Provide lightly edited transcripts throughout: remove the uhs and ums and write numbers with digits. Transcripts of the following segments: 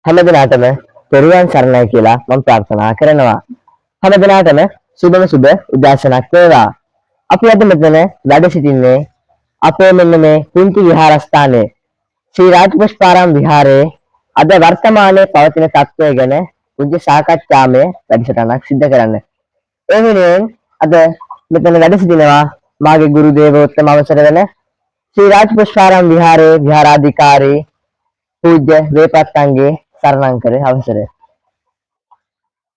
හැමදිනාටම පෙරුවන් සරණයි කියලා මම ප්‍රාර්ථනා කරනවා. හැමදිනාටම සුබම සුබ උදෑසනක් වේවා. අපි අද මෙතන වැඩ සිටින්නේ අපේ මෙන්න මේ කුංචි විහාරස්ථානයේ ශ්‍රී රාජපුෂ්පාරාම විහාරයේ අද වර්තමානයේ පවතින තත්ත්වය ගැන කුංචි සාකච්ඡාමය වැඩසටහනක් සිදු කරන්න. ඒ වෙනුවෙන් අද මෙතන වැඩ සිටිනවා මාගේ ගුරු දේවෝත්තම අවසර වෙන ශ්‍රී රාජපුෂ්පාරාම විහාරයේ විහාරාධිකාරී පූජ්‍ය වේපත්තන්ගේ සරණංකර අවසරය.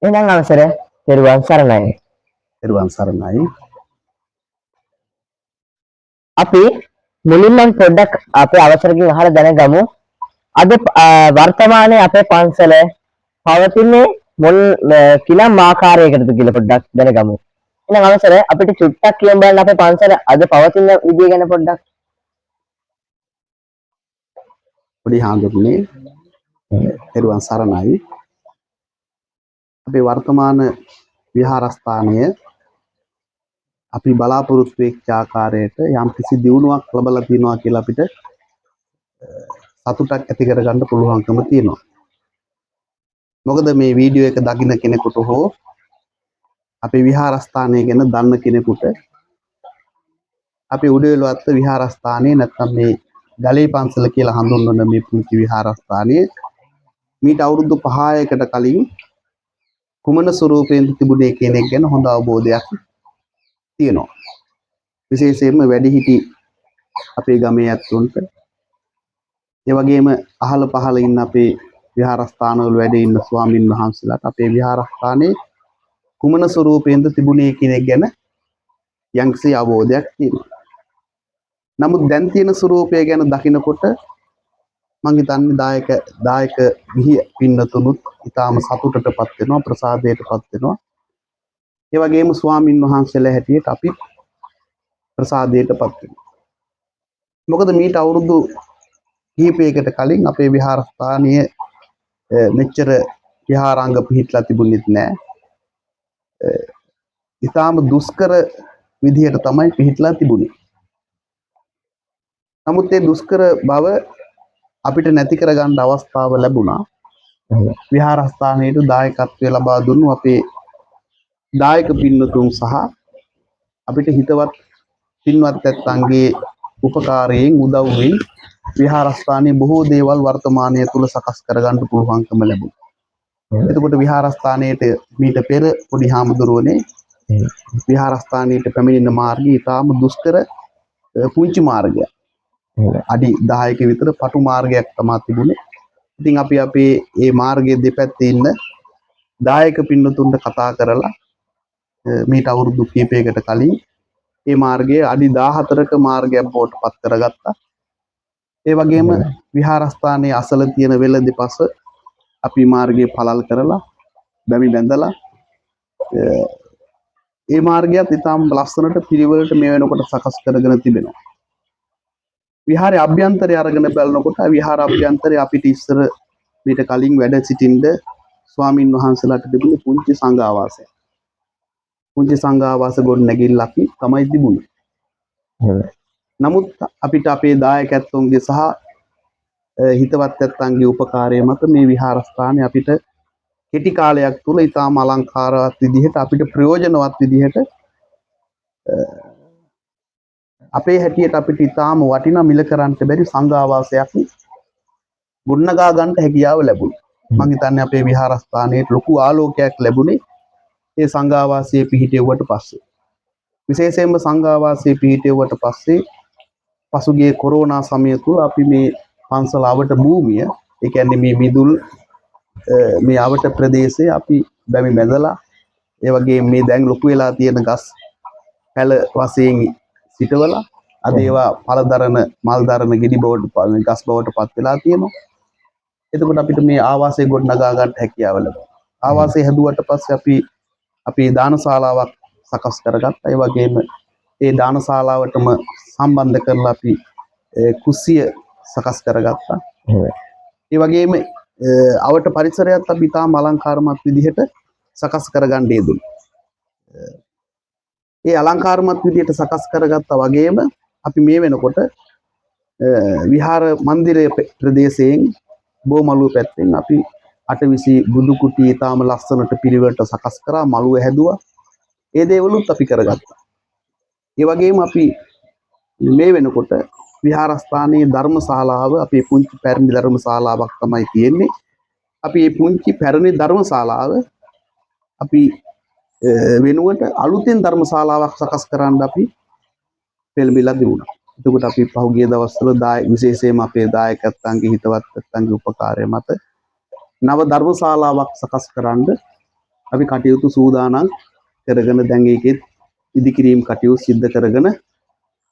එහෙනම් අවසර පෙරුවන් සරණයි. පෙරුවන් සරණයි. අපි මුලින්ම පොඩ්ඩක් අපේ අවසරකින් අහලා දැනගමු. අද වර්තමානයේ අපේ පන්සල පවතින්නේ මොන කිනම් ආකාරයකටද කියලා පොඩ්ඩක් දැනගමු. එහෙනම් අවසර අපිට චුට්ටක් කියන්න බලන්න අපේ පන්සල අද පවතින විදිය ගැන පොඩ්ඩක්. පොඩි හාමුදුරනේ පෙරුවන් සරණයි. අපේ වර්තමාන විහාරස්ථානය අපි බලාපොරොත්තු වෙච්ච ආකාරයට යම් කිසි දියුණුවක් ලැබලා තියෙනවා කියලා අපිට සතුටක් ඇති කරගන්න පුළුවන්කම තියෙනවා. මොකද මේ වීඩියෝ එක දකින්න කෙනෙකුට හෝ අපේ විහාරස්ථානය ගැන දන්න කෙනෙකුට අපේ උඩේලවත්ත විහාරස්ථානයේ නැත්නම් මේ ගලේ පන්සල කියලා හඳුන්වන මේ පුංචි විහාරස්ථානයේ මීට අවුරුදු 5කට කලින් කුමන ස්වරූපයෙන් තිබුණේ කියන එක ගැන හොඳ අවබෝධයක් තියෙනවා. විශේෂයෙන්ම වැඩිහිටි අපේ ගමේ ඇතුන්ට ඒ වගේම අහල පහල ඉන්න අපේ විහාරස්ථානවල වැඩ ඉන්න ස්වාමින් වහන්සේලාට අපේ විහාරස්ථානයේ කුමන ස්වරූපයෙන්ද තිබුණේ කියන එක ගැන යම්කිසි අවබෝධයක් තියෙනවා. නමුත් දැන් තියෙන ස්වරූපය ගැන දකිනකොට මං හිතන්නේ දායක ගිහි පින්නතුනුත් ඊටාම සතුටටපත් වෙනවා, ප්‍රසාදයටපත් වෙනවා. ඒ වගේම ස්වාමින් වහන්සේලා හැටියට අපි ප්‍රසාදයටපත් වෙනවා. මොකද මීට අවුරුදු කිහිපයකට කලින් අපේ විහාරස්ථානයේ මෙච්චර විහාරාංග පිහිටලා තිබුණෙත් නැහැ. ඊටාම දුෂ්කර විදිහට තමයි පිහිටලා තිබුණේ. නමුත් ඒ දුෂ්කර බව අපිට නැති කරගන්න අවස්ථාව ලැබුණා. විහාරස්ථානයේ දායකත්වය ලබා දුන්නු අපේ දායක පින්නතුන් සහ අපිට හිතවත් පින්වත් ඇත්තන්ගේ උපකාරයෙන් උදව්වෙන් විහාරස්ථානයේ බොහෝ දේවල් වර්තමානයේ තුල සකස් කරගන්න පුළුවන්කම ලැබුණා. එතකොට විහාරස්ථානයේට මීට පෙර පොඩි හාමුදුරුවනේ විහාරස්ථානයට පැමිණෙන මාර්ගය ඊටාම දුෂ්කර පුංචි මාර්ගයක්. අඩි 10ක විතර පටු මාර්ගයක් තමයි තිබුණේ. ඉතින් අපි අපේ මේ මාර්ගයේ දෙපැත්තේ ඉන්න දායක පින්නතුන්ට කතා කරලා මීට අවුරුදු කිහිපයකට කලින් මේ මාර්ගයේ අඩි 14ක මාර්ගයක් බවට පත් කරගත්තා. ඒ වගේම විහාරස්ථානයේ අසල තියෙන වෙල දෙපස අපි මාර්ගයේ පළල් කරලා බැමි බැඳලා මේ මාර්ගයත් ඉතාම ලස්සනට පිළිවෙලට මේ වෙනකොට සකස් කරගෙන තිබෙනවා. විහාරයේ අභ්‍යන්තරය අරගෙන බලනකොට විහාර අභ්‍යන්තරය අපිට ඉස්සර මීට කලින් වැඩ සිටින්න ස්වාමින් වහන්සේලාට තිබුණේ පුංචි සංඝාවාසයක්. පුංචි සංඝාවාස ගොඩ නැගිල්ලක් තමයි තිබුණේ. නමුත් අපිට අපේ දායකත්වයේ සහ හිතවත් ඇත්තන්ගේ උපකාරය මත මේ විහාරස්ථානය අපිට කෙටි කාලයක් තුල ඉතාම අලංකාරවත් විදිහට අපිට ප්‍රයෝජනවත් විදිහට අපේ හැටියට අපිට ඉතාම වටිනා මිල කරන්ට බැරි සංඝාවාසයක් ගොඩනගා ගන්නට හැකියාව ලැබුණා. මම හිතන්නේ අපේ විහාරස්ථානයේ ලොකු ආලෝකයක් ලැබුණේ ඒ සංඝාවාසයේ පිහිටෙව්වට පස්සේ. විශේෂයෙන්ම සංඝාවාසයේ පිහිටෙව්වට පස්සේ පසුගිය කොරෝනා සමය තුල අපි මේ පන්සල අවට භූමිය, ඒ කියන්නේ මේ මිදුල් මේ අවට ප්‍රදේශයේ අපි බැමි බැඳලා ඒ වගේ මේ දැන් ලොකු වෙලා තියෙන ගස් පැල වශයෙන් සිටවලා අද ඒවා පළදරන මල්දරන ගෙඩි බවට ගස් බවට පත් වෙලා තියෙනවා. එතකොට අපිට මේ ආවාසය ගොඩනගා ගන්න හැකියාව ලැබුණා. ආවාසය හැදුවට පස්සේ අපි දානශාලාවක් සකස් කරගත්තා. ඒ වගේම ඒ දානශාලාවටම සම්බන්ධ කරලා අපි කුස්සිය සකස් කරගත්තා. ඒ වගේම අවට පරිසරයත් අපි තාම අලංකාරමත් විදිහට සකස් කරගන්න යෙදුණා. ඒ අලංකාරමත් විදිහට සකස් කරගත්තා වගේම අපි මේ වෙනකොට විහාර මන්දිරයේ ප්‍රදේශයෙන් බෝමළුව පැත්තෙන් අපි අටවිසි බුදු කුටි ඊටාම ලස්සනට පිළිවෙලට සකස් කරා මළුව හැදුවා. ඒ දේවලුත් අපි කරගත්තා. ඒ වගේම අපි මේ වෙනකොට විහාරස්ථානයේ ධර්මශාලාව අපේ පුංචි පැරණි ධර්මශාලාවක් තමයි තියෙන්නේ. අපි මේ පුංචි පැරණි ධර්මශාලාව අපි වෙනුවට අලුතෙන් ධර්මශාලාවක් සකස් කරන්න අපි පෙළඹිලා තිබුණා. එතකොට අපි පහුගිය දවස්වල විශේෂයෙන්ම අපේ දායකත්වයන්ගේ හිතවත්ත්වයන්ගේ උපකාරය මත නව ධර්මශාලාවක් සකස් කරන්න අපි කටයුතු සූදානම් කරගෙන දැන් ඒකෙත් ඉදිකිරීම් කටයුතු සිද්ධ කරගෙන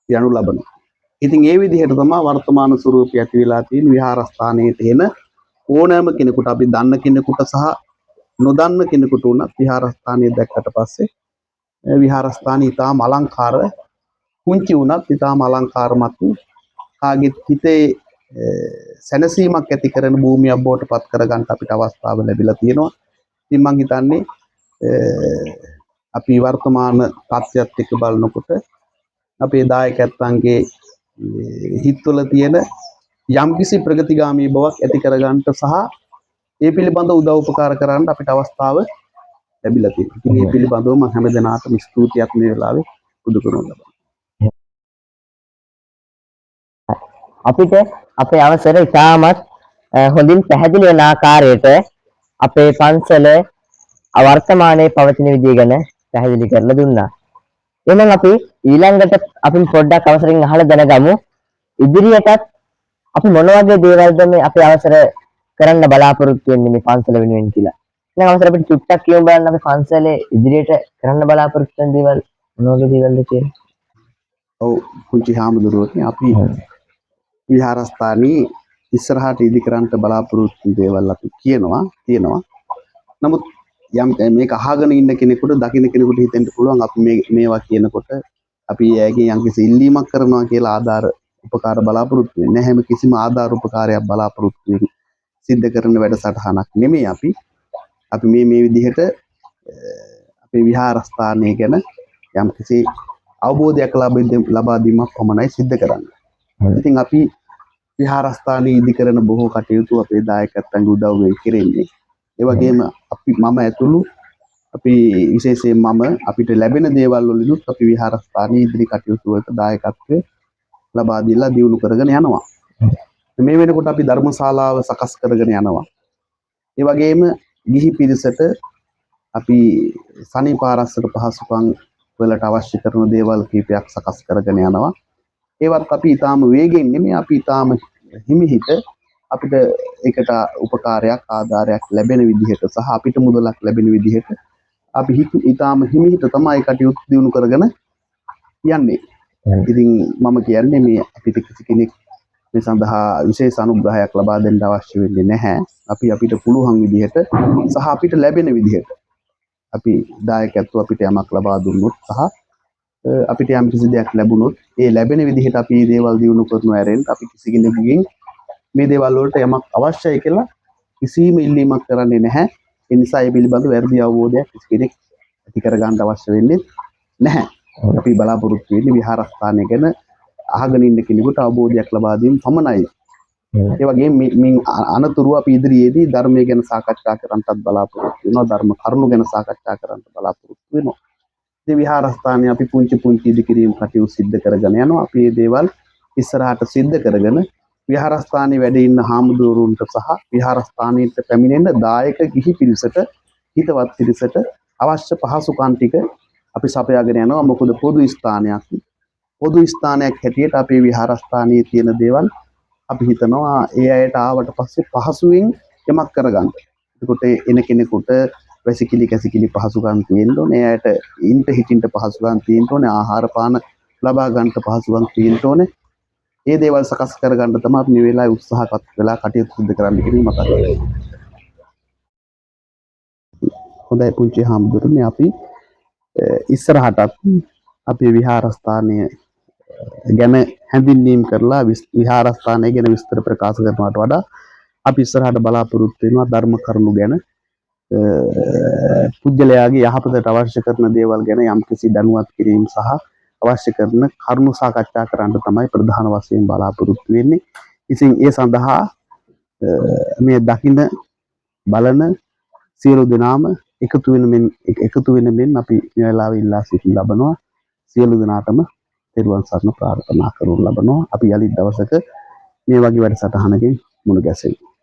යනු ලබනවා. ඉතින් ඒ විදිහට තමයි වර්තමාන ස්වරූපය ඇති වෙලා තියෙන විහාරස්ථානයේ තියෙන ඕනෑම කෙනෙකුට අපි දන්න කෙනෙකුට සහ නොදන්න කෙනෙකුට උනත් විහාරස්ථානය දැක්කට පස්සේ විහාරස්ථානය ඉතාම අලංකාර පුංචි වුණත් ඉතාම අලංකාරමත් කාගෙත් හිතේ සැනසීමක් ඇති කරන භූමියක් බවට පත් කරගන්න අපිට අවස්ථාව ලැබිලා තියෙනවා. ඉතින් මම හිතන්නේ අපි වර්තමාන තත්ත්වයට එක්ක බලනකොට අපේ දායකයන්ගේ හිතවල තියෙන යම්කිසි ප්‍රගතිගාමී බවක් ඇති කරගන්නට සහ ඒ පිළිබඳ උදව් උපකාර කරන්න අපිට අවස්ථාව ලැබිලා තියෙනවා. ඉතින් මේ පිළිබඳව මම හැම දිනාටම ස්තුතියක් මේ වෙලාවේ පුදු කරනවා ලබනවා. අපිට අපේ අවසර ඉතාමත් හොඳින් පැහැදිලි වෙන ආකාරයට අපේ පන්සල වර්තමානයේ පවතින විදිය ගැන පැහැදිලි කරලා දුන්නා. එහෙනම් අපි ඊළඟට අපි පොඩ්ඩක් අවසරින් අහලා දැනගමු ඉදිරියටත් අපි මොන වගේ දේවල්ද මේ අපි අවසර කරන්න බලාපොරොත්තු වෙන්නේ මේ පන්සල වෙනුවෙන් කියලා. එහෙනම් අවසර අපිට චුට්ටක් කියමු බලන්න අපි පන්සලේ ඉදිරියට කරන්න බලාපොරොත්තු වෙන දේවල් මොන වගේ දේවල්ද කියලා. ඔව් පුංචි හාමුදුරුවනේ අපි විහාරස්ථානයේ ඉස්සරහට ඉදි කරන්න බලාපොරොත්තු දේවල් අපි තියෙනවා. නමුත් යම් මේක අහගෙන ඉන්න කෙනෙකුට දකින්න කෙනෙකුට හිතෙන්න පුළුවන් අපි මේවා කියනකොට අපි ඇගේ යම්කිසි ඉල්ලීමක් කරනවා කියලා ආධාර උපකාර බලාපොරොත්තු වෙන්නේ නැහැ. හැම කිසිම ආධාර උපකාරයක් බලාපොරොත්තු වෙන්නේ සිද්ධ කරන වැඩසටහනක් නෙමෙයි අපි මේ විදිහට අපේ විහාරස්ථානය ගැන යම්කිසි අවබෝධයක් ලබා දීමක් පමණයි සිද්ධ කරන්නේ. ඉතින් අපි විහාරස්ථානයේ ඉදි කරන බොහෝ කටයුතු අපේ දායකත්වයන්ගේ උදව්වෙන් කෙරෙන්නේ. ඒ වගේම මම ඇතුළු අපි විශේෂයෙන් අපිට ලැබෙන දේවල් වලිනුත් අපි විහාරස්ථානයේ ඉදිරි කටයුතු වලට දායකත්වය ලබා දීලා දියුණු කරගෙන යනවා. මේ වෙනකොට අපි ධර්මශාලාව සකස් කරගෙන යනවා. ඒ වගේම ගිහි පිරිසට අපි සනීපාරස්සක පහසුකම් වලට අවශ්‍ය කරන දේවල් කීපයක් සකස් කරගෙන යනවා. ඒවත් අපි ඊටාම වේගෙන් නෙමෙයි අපි ඊටාම හිමිහිට අපිට ඒකට උපකාරයක් ආධාරයක් ලැබෙන විදිහට සහ අපිට මුදලක් ලැබෙන විදිහට අපි ඊටාම හිමිහිට තමයි කටයුතු දියුණු කරගෙන යන්නේ. ඉතින් මම කියන්නේ මේ අපිට කිසි කෙනෙක් මේ සඳහා විශේෂ අනුග්‍රහයක් ලබා දෙන්න අවශ්‍ය වෙන්නේ නැහැ. අපිට පුළුවන් විදිහට සහ අපිට ලැබෙන විදිහට අපි දායකත්ව අපිට යමක් ලබා දුන්නොත් සහ අපිට යම් කිසි දෙයක් ලැබුණොත් ඒ ලැබෙන විදිහට අපි මේ දේවල් දියුණු කරනවා ඇරෙන්න අපි කිසි කෙනෙකුගෙන් මේ දේවල් වලට යමක් අවශ්‍යයි කියලා කිසිම ඉල්ලීමක් කරන්නේ නැහැ. ඒ නිසා මේ පිළිබඳව වැඩි අවබෝධයක් කිසි කෙනෙක් ඇති කර ගන්න අවශ්‍ය වෙන්නේ නැහැ. අපි බලාපොරොත්තු වෙන්නේ විහාරස්ථානය ගැන අහගෙන ඉන්න කෙනෙකුට අවබෝධයක් ලබා දීම පමණයි. ඒ වගේම මින් අනතුරු අපි ඉදිරියේදී ධර්මය ගැන සාකච්ඡා කරන්නත් බලාපොරොත්තු වෙනවා. ධර්ම කරුණු ගැන සාකච්ඡා කරන්න බලාපොරොත්තු වෙනවා. ඉතින් විහාරස්ථානයේ අපි පුංචි ඉදිකිරීම් කටයුතු සිද්ධ කරගෙන යනවා. අපි මේ දේවල් ඉස්සරහට සිද්ධ කරගෙන විහාරස්ථානයේ වැඩ ඉන්න හාමුදුරුවන්ට සහ විහාරස්ථානයට පැමිණෙන දායක ගිහි පිරිසට හිතවත් පිරිසට අවශ්‍ය පහසුකම් ටික අපි සපයාගෙන යනවා. මොකද පොදු ස්ථානයක් හැටියට අපේ විහාරස්ථානයේ තියෙන දේවල් අපි හිතනවා ඒ අයට ආවට පස්සේ පහසුවෙන් යමක් කරගන්න. එතකොට එන කෙනෙකුට වැසිකිලි කැසිකිලි පහසුකම් තියෙන්න ඕනේ. ඒ අයට ඉන්ට හිටින්ට පහසුකම් තියෙන්න ඕනේ. ආහාර පාන ලබා ගන්නට පහසුකම් තියෙන්න ඕනේ. මේ දේවල් සකස් කරගන්න තමයි අපි මේ වෙලාවේ උත්සාහවත් වෙලා කටයුතු සිදු කරන්න කියන මතක. හොඳයි පුංචි හාමුදුරනේ අපි ඉස්සරහටත් අපේ විහාරස්ථානය ගැන හැඳින්වීම කරලා විහාරස්ථානය ගැන විස්තර ප්‍රකාශ කරනවට වඩා අපි ඉස්සරහට බලාපොරොත්තු වෙනවා ධර්ම කරුණු ගැන පුජ්‍යලයාගේ යහපතට අවශ්‍ය කරන දේවල් ගැන යම්කිසි දැනුවත් කිරීම සහ අවශ්‍ය කරන කරුණු සාකච්ඡා කරන්න තමයි ප්‍රධාන වශයෙන් බලාපොරොත්තු වෙන්නේ. ඉතින් ඒ සඳහා මේ දකින්න බලන සියලු දෙනාම එකතු වෙන මෙන් අපි මේ වෙලාවේ ඉල්ලා සිටින ලබනවා. සියලු දෙනාටම තෙරුවන් සරණ ප්‍රාර්ථනා කරනු ලබනවා. අපි යලිත් දවසක මේ වගේ වැඩසටහනකින් මුණ ගැසෙමු.